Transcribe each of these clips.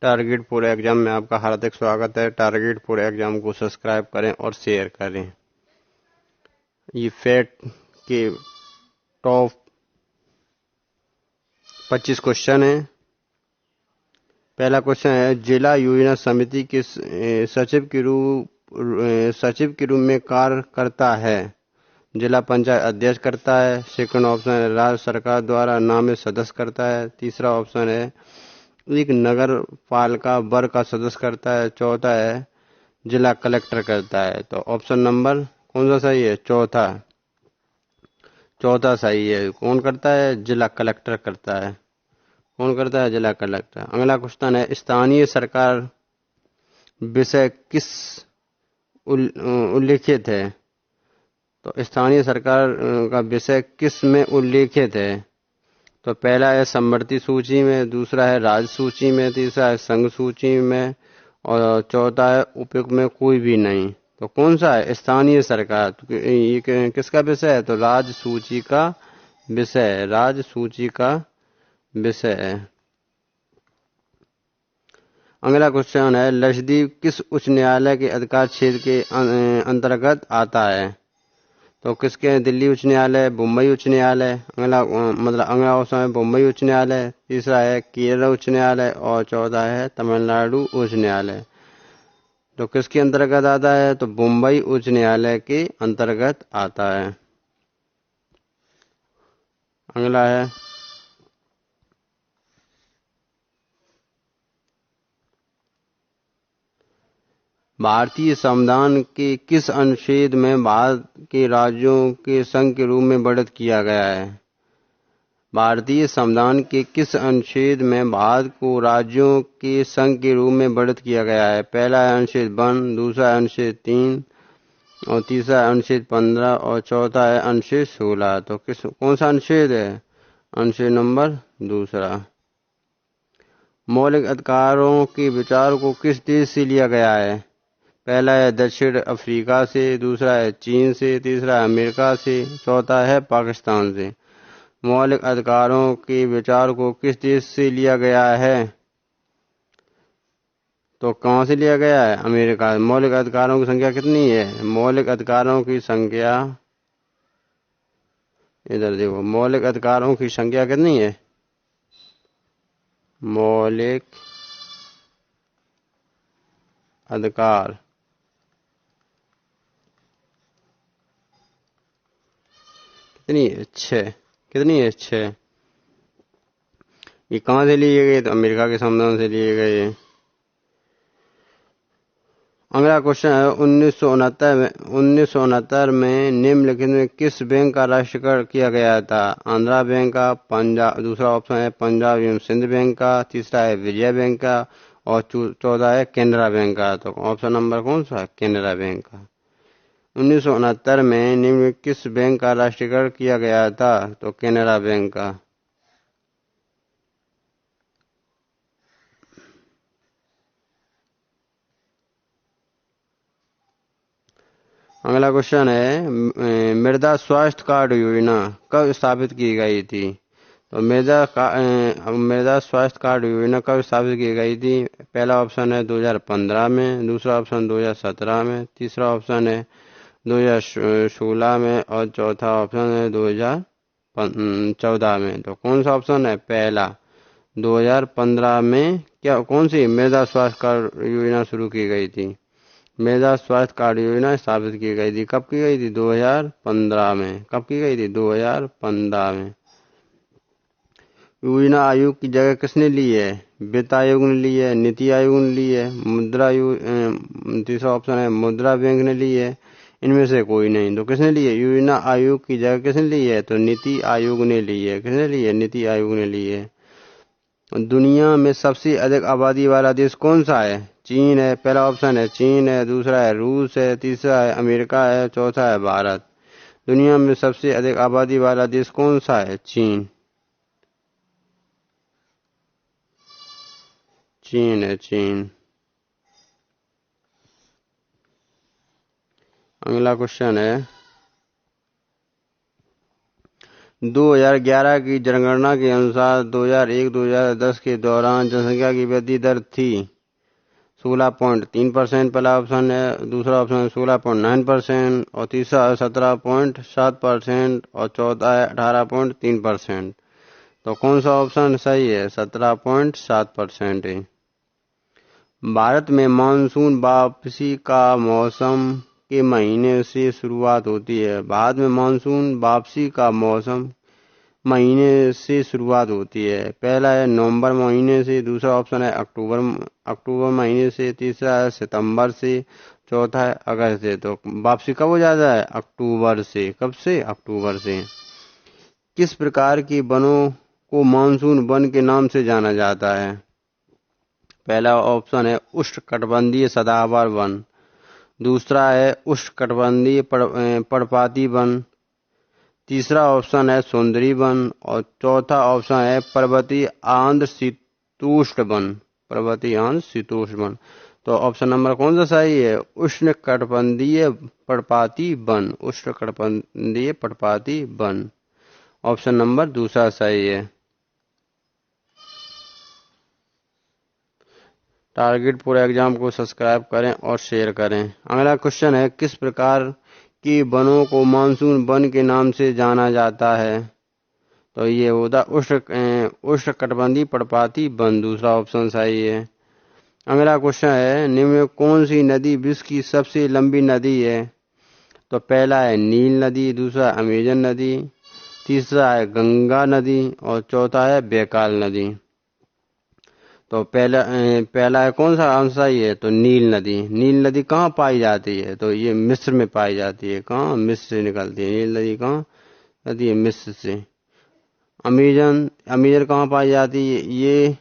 Target पूरे exam में आपका हार्दिक स्वागत है। टारगेट पूरे एग्जाम को सब्सक्राइब करें और शेयर करें। ये फैट के टॉप 25 क्वेश्चन हैं। पहला क्वेश्चन है, जिला योजना समिति के सचिव के रूप में कार्य करता है। जिला पंचायत अध्यक्ष करता है। सेकंड ऑप्शन है, राज्य सरकार द्वारा नामित सदस्य करता है। तीसरा ऑप्शन है, एक नगर पालिका वर्ग का सदस्य करता है। चौथा है, जिला कलेक्टर करता है। तो ऑप्शन नंबर कौन सा सही है? चौथा। चौथा सही है। कौन करता है? जिला कलेक्टर करता है। कौन करता है? जिला कलेक्टर। अगला क्वेश्चन है, स्थानीय सरकार विषय किस उल्लिखित है? तो स्थानीय सरकार का विषय किस में उल्लिखित है? तो पहला है समवर्ती सूची में, दूसरा है राज्य सूची में, तीसरा है संघ सूची में और चौथा है उपयुक्त में कोई भी नहीं। तो कौन सा है? स्थानीय सरकार। तो ये किसका विषय है? तो राज्य सूची का विषय है। राज्य सूची का विषय है। अगला क्वेश्चन है, लक्षद्वीप किस उच्च न्यायालय के अधिकार क्षेत्र के अंतर्गत आता है? तो किसके? दिल्ली उच्च न्यायालय, मुंबई उच्च न्यायालय। अगला ऑप्शन है मुंबई उच्च न्यायालय, तीसरा है केरल उच्च न्यायालय और चौथा है तमिलनाडु उच्च न्यायालय। तो किसके अंतर्गत आता है? तो मुंबई उच्च न्यायालय के अंतर्गत आता है। अगला है, भारतीय संविधान के किस अनुच्छेद में भारत के राज्यों के संघ के रूप में वर्णित किया गया है? भारतीय संविधान के किस अनुच्छेद में भारत को राज्यों के संघ के रूप में वर्णित किया गया है? पहला है अनुच्छेद 1, दूसरा है अनुच्छेद 3 और तीसरा है अनुच्छेद 15 और चौथा है अनुच्छेद 16। तो कौन सा अनुच्छेद है? अनुच्छेद नंबर दूसरा। मौलिक अधिकारों के विचार को किस देश से लिया गया है? पहला है दक्षिण अफ्रीका से, दूसरा है चीन से, तीसरा है अमेरिका से, चौथा है पाकिस्तान से। मौलिक अधिकारों के विचार को किस देश से लिया गया है? तो कहाँ से लिया गया है? अमेरिका। मौलिक अधिकारों की संख्या कितनी है? मौलिक अधिकारों की संख्या, इधर देखो, मौलिक अधिकारों की संख्या कितनी है? मौलिक अधिकार कितनी है? 6। कितनी है? 6। ये कहाँ से लिए गए? तो अमेरिका के संविधान से लिए गए। अगला क्वेश्चन है, 1969 में निम्नलिखित में किस बैंक का राष्ट्रीयकरण किया गया था? आंध्रा बैंक का, पंजाब, दूसरा ऑप्शन है पंजाब एवं सिंध बैंक का, तीसरा है विजया बैंक का और चौथा है केनरा बैंक का। तो ऑप्शन नंबर कौन सा है? केनरा बैंक का। 1969 में निम्न किस बैंक का राष्ट्रीयकरण किया गया था? तो केनरा बैंक का। अगला क्वेश्चन है, मृदा स्वास्थ्य कार्ड योजना कब स्थापित की गई थी? तो मृदा स्वास्थ्य कार्ड योजना कब स्थापित की गई थी? पहला ऑप्शन है 2015 में, दूसरा ऑप्शन 2017 में, तीसरा ऑप्शन है 2016 में और चौथा ऑप्शन है 2014 में। तो कौन सा ऑप्शन है? पहला। 2015 में क्या कौन सी मृदा स्वास्थ्य कार्ड योजना शुरू की गई थी? मृदा स्वास्थ्य कार्ड योजना स्थापित की गई थी। कब की गई थी? 2015 में। कब की गई थी? 2015 में। योजना आयोग की जगह किसने ली है? वित्त आयोग ने ली है, नीति आयोग ने ली है, तीसरा ऑप्शन है मुद्रा बैंक ने ली है। इनमें से कोई नहीं। तो किसने ली है? योजना आयोग की जगह किसने ली है? तो नीति आयोग ने ली है। किसने ली है? नीति आयोग ने ली है। दुनिया में सबसे अधिक आबादी वाला देश कौन सा है? चीन है। पहला ऑप्शन है चीन है, दूसरा है रूस है, तीसरा है अमेरिका है, चौथा है भारत। दुनिया में सबसे अधिक आबादी वाला देश कौन सा है? चीन। चीन है, चीन। अगला क्वेश्चन है, 2011 की जनगणना के अनुसार 2001-2010 के दौरान जनसंख्या की वृद्धि दर थी 16.3%। पहला ऑप्शन है, दूसरा ऑप्शन है 16.9% और तीसरा 17.7% और चौथा है 18.3%। तो कौन सा ऑप्शन सही है? 17.7% है। भारत में मानसून वापसी का मौसम के महीने से शुरुआत होती है। भारत में मानसून वापसी का मौसम महीने से शुरुआत होती है। पहला है नवंबर महीने से, दूसरा ऑप्शन है अक्टूबर महीने से, तीसरा है सितंबर से, चौथा है अगस्त से। तो वापसी कब हो जाता है? अक्टूबर से। कब से? अक्टूबर से। किस प्रकार के वनों को मानसून वन के नाम से जाना जाता है? पहला ऑप्शन है उष्णकटिबंधीय सदाबहार वन, दूसरा है उष्णकटिबंधीय पर्णपाती वन, तीसरा ऑप्शन है सुंदरी वन और चौथा ऑप्शन है पर्वतीय आंध्र शीतोष्ण वन। पर्वतीय आंध्र शीतोष्ण वन। तो ऑप्शन नंबर कौन सा सही है? उष्णकटिबंधीय पर्णपाती वन। उष्णकटिबंधीय पर्णपाती वन। ऑप्शन नंबर दूसरा सही है। टारगेट पूरा एग्जाम को सब्सक्राइब करें और शेयर करें। अगला क्वेश्चन है, किस प्रकार के वनों को मानसून वन के नाम से जाना जाता है? तो ये होता उष्णकटिबंधीय पर्णपाती वन। दूसरा ऑप्शन सही है। अगला क्वेश्चन है, निम्न में कौन सी नदी विश्व की सबसे लंबी नदी है? तो पहला है नील नदी, दूसरा अमेजन नदी, तीसरा है गंगा नदी और चौथा है बैकाल नदी। तो पहला है कौन सा आंसर सही है? तो नील नदी। नील नदी कहाँ पाई जाती है? तो ये मिस्र में पाई जाती है। कहाँ? मिस्र से निकलती है नील नदी। कहाँ नदी है? मिस्र से। अमेजन कहाँ पाई जाती है? ये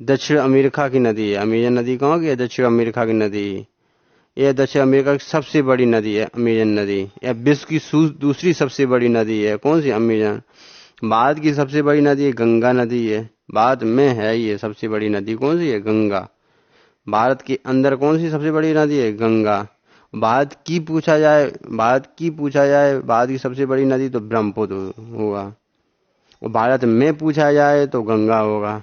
दक्षिण अमेरिका की नदी है। अमेजन नदी कहाँ की है? दक्षिण अमेरिका की नदी। यह दक्षिण अमेरिका की सबसे बड़ी नदी है अमेजन नदी। यह विश्व की दूसरी सबसे बड़ी नदी है। कौन सी? अमेजन। भारत की सबसे बड़ी नदी गंगा नदी है। भारत में है ये सबसे बड़ी नदी। कौन सी है? गंगा। भारत के अंदर कौन सी सबसे बड़ी नदी है? गंगा। भारत की पूछा जाए भारत की सबसे बड़ी नदी तो ब्रह्मपुत्र होगा और भारत में पूछा जाए तो गंगा होगा।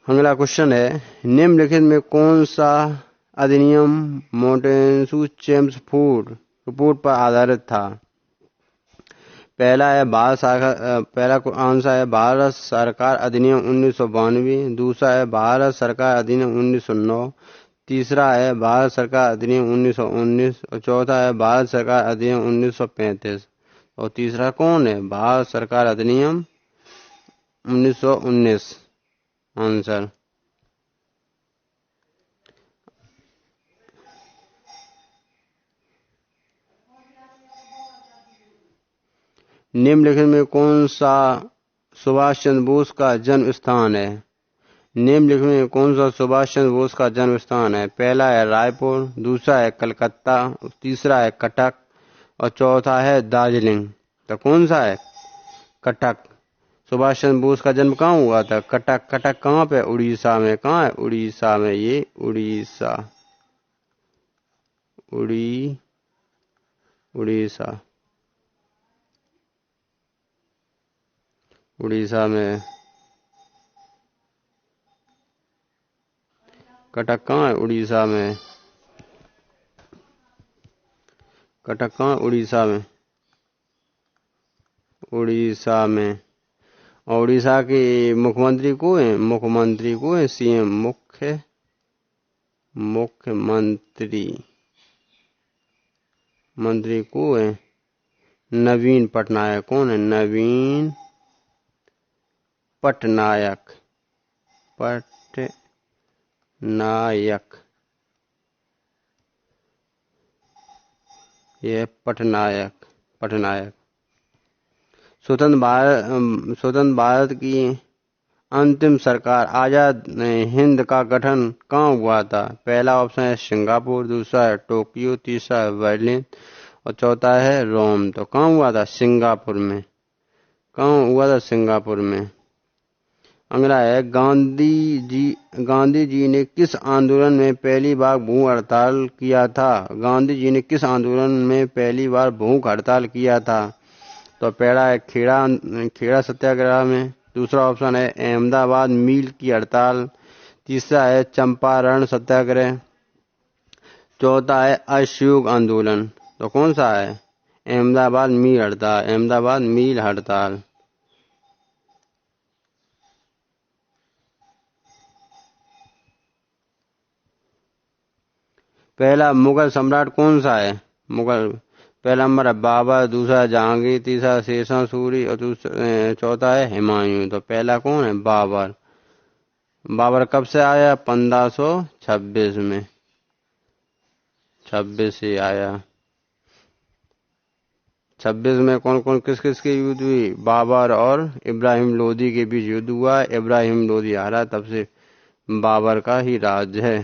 अगला क्वेश्चन है, निम्नलिखित में कौन सा अधिनियम मैसाचुसेट्स रिपोर्ट पर आधारित था? पहला आंसर है भारत सरकार अधिनियम 1992, दूसरा है भारत सरकार अधिनियम 1909, तीसरा है भारत सरकार अधिनियम 1919 और चौथा है भारत सरकार अधिनियम 1935। और तीसरा कौन है? भारत सरकार अधिनियम 1919 आंसर। निम्नलिखित में कौन सा सुभाष चंद्र बोस का जन्म स्थान है? निम्नलिखित में कौन सा सुभाष चंद्र बोस का जन्म स्थान है? पहला है रायपुर, दूसरा है कलकत्ता, तीसरा है कटक और चौथा है दार्जिलिंग। तो कौन सा है? कटक। सुभाष चंद्र बोस का जन्म कहाँ हुआ था? कटक। कटक कहाँ पे? उड़ीसा में। कहाँ है? उड़ीसा में। ये उड़ीसा। उड़ीसा में। कटक कहाँ है? उड़ीसा में। कटक कहाँ? उड़ीसा में। उड़ीसा में। और उड़ीसा के मुख्यमंत्री को है सीएम। मुख्यमंत्री को है नवीन पटनायक। कौन है? नवीन पटनायक। ये पटनायक। स्वतंत्र भारत की अंतिम सरकार आजाद हिंद का गठन कहाँ हुआ था? पहला ऑप्शन है सिंगापुर, दूसरा है टोक्यो, तीसरा है बर्लिन और चौथा है रोम। तो कहाँ हुआ था? सिंगापुर में। कहाँ हुआ था? सिंगापुर में। अगला है, गांधी जी ने किस आंदोलन में पहली बार भूख हड़ताल किया था? गांधी जी ने किस आंदोलन में पहली बार भूख हड़ताल किया था? तो पहला है खेड़ा सत्याग्रह में, दूसरा ऑप्शन है अहमदाबाद मील की हड़ताल, तीसरा है चंपारण सत्याग्रह, चौथा है असहयोग आंदोलन। तो कौन सा है? अहमदाबाद मील हड़ताल। पहला मुगल सम्राट कौन सा है? पहला नंबर है बाबर, दूसरा जहांगीर, तीसरा शेरशाह सूरी और चौथा है हुमायूं। तो पहला कौन है? बाबर। बाबर कब से आया? 1526 में, 26 से आया। 26 में कौन कौन किस किस की युद्ध हुई? बाबर और इब्राहिम लोदी के बीच युद्ध हुआ। इब्राहिम लोदी हारा, तब से बाबर का ही राज है।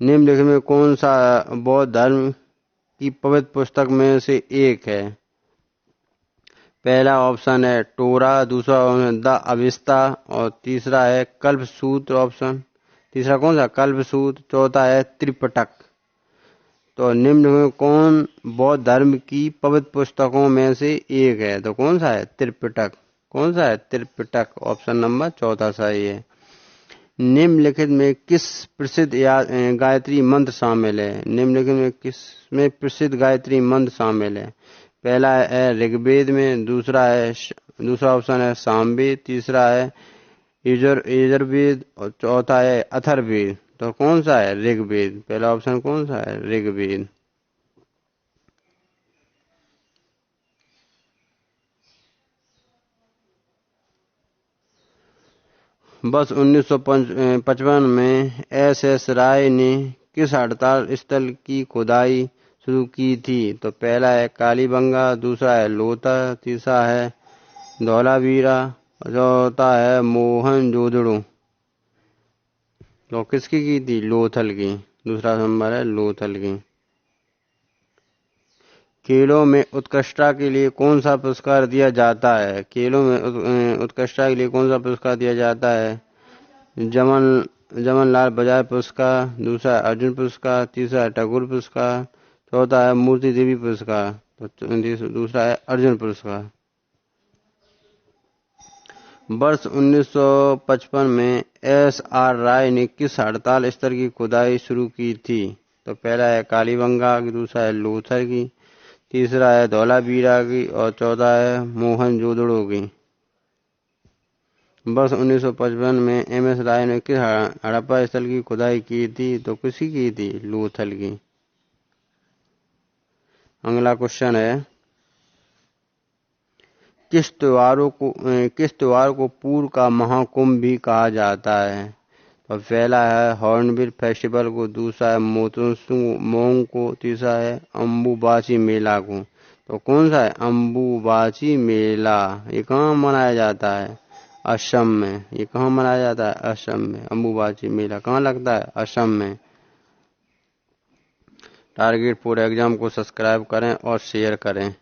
निम्नलिखित में कौन सा बौद्ध धर्म की पवित्र पुस्तक में से एक है? पहला ऑप्शन है टोरा, दूसरा ऑप्शन द अविस्ता और तीसरा है कल्पसूत्र ऑप्शन। तीसरा कौन सा? कल्पसूत्र। चौथा है त्रिपिटक। तो निम्न में कौन बौद्ध धर्म की पवित्र पुस्तकों में से एक है? तो कौन सा है? त्रिपिटक। कौन सा है? त्रिपिटक। ऑप्शन नंबर चौथा सही है। निम्नलिखित में किस प्रसिद्ध गायत्री मंत्र शामिल है? निम्नलिखित में किस में प्रसिद्ध गायत्री मंत्र शामिल है? पहला है ऋग्वेद में, दूसरा ऑप्शन है सामवेद, तीसरा है यजुर्वेद और चौथा है अथर्ववेद। तो कौन सा है? ऋग्वेद। पहला ऑप्शन कौन सा है? ऋग्वेद। वर्ष 1955 में एस राय ने किस हड़ताल स्थल की खुदाई शुरू की थी? तो पहला है कालीबंगा, दूसरा है लोथल, तीसरा है धौलावीरा और चौथा है मोहनजोदड़ो। तो किसकी की थी? लोथल की। दूसरा नंबर है लोथल की। खेलों में उत्कृष्टता के लिए कौन सा पुरस्कार दिया जाता है? खेलों में उत्कृष्टता के लिए कौन सा पुरस्कार दिया जाता है? जमनलाल बजाज पुरस्कार, दूसरा अर्जुन पुरस्कार, तीसरा टैगोर पुरस्कार, चौथा है मूर्ति देवी पुरस्कार। तो दूसरा है अर्जुन पुरस्कार। वर्ष 1955 में एस राय ने किस हड़ताल स्थल की खुदाई शुरू की थी? तो पहला है कालीबंगा की, दूसरा है लोथल की, तीसरा है धौलावीरा की और चौथा है मोहनजोदड़ो की। वर्ष 1955 में एस राय ने किस हड़प्पा स्थल की खुदाई की थी? तो किसकी की थी? लोथल की। अगला क्वेश्चन है किस त्योहार को पूर्व का महाकुंभ भी कहा जाता है? तो पहला है हॉर्नबिल फेस्टिवल को, दूसरा है मोंग को, तीसरा है अम्बुबाची मेला को। तो कौन सा है? अम्बुबाची मेला। ये कहाँ मनाया जाता है? असम में। ये कहाँ मनाया जाता है? असम में। अम्बुबाची मेला कहाँ लगता है? असम में। टारगेट फॉर एग्जाम को सब्सक्राइब करें और शेयर करें।